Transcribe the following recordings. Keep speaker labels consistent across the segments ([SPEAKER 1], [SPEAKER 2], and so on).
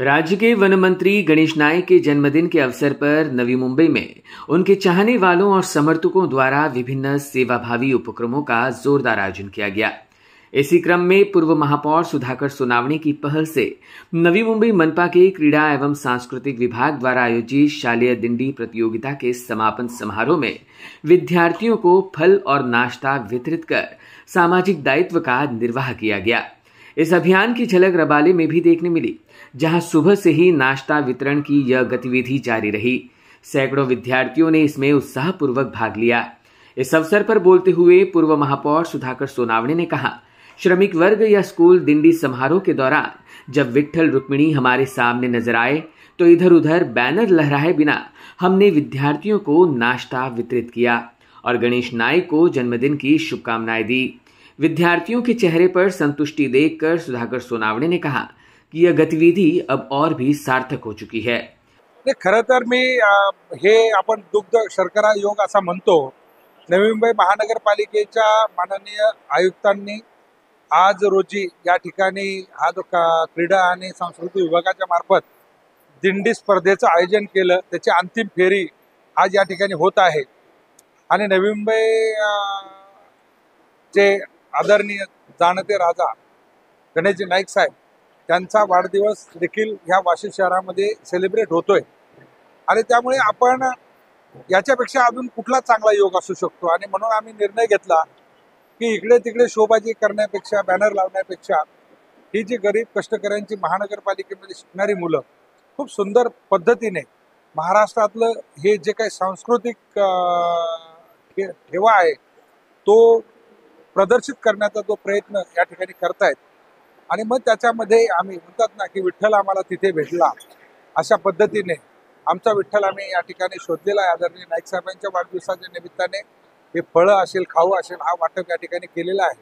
[SPEAKER 1] राज्य के वन मंत्री गणेश नाइक के जन्मदिन के अवसर पर नवी मुंबई में उनके चाहने वालों और समर्थकों द्वारा विभिन्न सेवाभावी उपक्रमों का जोरदार आयोजन किया गया। इसी क्रम में पूर्व महापौर सुधाकर सोनावणे की पहल से नवी मुंबई मनपा के क्रीड़ा एवं सांस्कृतिक विभाग द्वारा आयोजित शालेय दिंडी प्रतियोगिता के समापन समारोह में विद्यार्थियों को फल और नाश्ता वितरित कर सामाजिक दायित्व का निर्वाह किया गया। इस अभियान की झलक रबाले में भी देखने मिली, जहां सुबह से ही नाश्ता वितरण की यह गतिविधि जारी रही। सैकड़ों विद्यार्थियों ने इसमें उत्साहपूर्वक भाग लिया। इस अवसर पर बोलते हुए पूर्व महापौर सुधाकर सोनावणे ने कहा, श्रमिक वर्ग या स्कूल दिंडी समारोह के दौरान जब विट्ठल रुक्मिणी हमारे सामने नजर आए तो इधर उधर बैनर लहराए बिना हमने विद्यार्थियों को नाश्ता वितरित किया और गणेश नाइक को जन्मदिन की शुभकामनाएं दी। विद्यार्थियों के चेहरे पर संतुष्टि देखकर सुधाकर सोनावणे ने कहा की यह गतिविधि अब और भी सार्थक हो चुकी है।
[SPEAKER 2] खरं तर मी हे आपण दुग्ध शर्करा योग असा म्हणतो। नवी मुंबई महानगरपालिकेच्या माननीय आयुक्तांनी आज रोजी या ठिकाणी हा जो क्रीडा आणि सांस्कृतिक विभागाच्या मार्फत दिंडी स्पर्धेचं आयोजन केलं, त्याची अंतिम फेरी आज या ठिकाणी होत आहे आणि नवी मुंबई चे आदरणीय जाणते राजा गणेशजी नाईक साहेब त्यांचा वाढदिवस देखील ह्या वाशिम शहरामध्ये सेलिब्रेट होतोय आणि त्यामुळे आपण याच्यापेक्षा अजून कुठला चांगला योग असू शकतो आणि म्हणून आम्ही निर्णय घेतला की इकडे तिकडे शोबाजी करण्यापेक्षा बॅनर लावण्यापेक्षा ही जी गरीब कष्टकऱ्यांची महानगरपालिकेमध्ये शिकणारी मुलं खूप सुंदर पद्धतीने महाराष्ट्रातलं हे जे काही सांस्कृतिक ठेवा आहे तो प्रदर्शित करण्याचा जो प्रयत्न या ठिकाणी करतायत आणि मग त्याच्यामध्ये आम्ही म्हणतात ना की विठ्ठल आम्हाला तिथे भेटला, अशा पद्धतीने आमचा विठ्ठल आम्ही या ठिकाणी शोधलेला आहे। आदरणीय नाईक साहेबांच्या वाढदिवसाच्या निमित्ताने हे फळं असेल, खाऊ असेल, हा वाटप या ठिकाणी केलेला आहे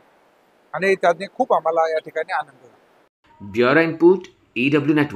[SPEAKER 2] आणि त्याने खूप आम्हाला या ठिकाणी आनंद झाला।
[SPEAKER 1] Bureau input EW network.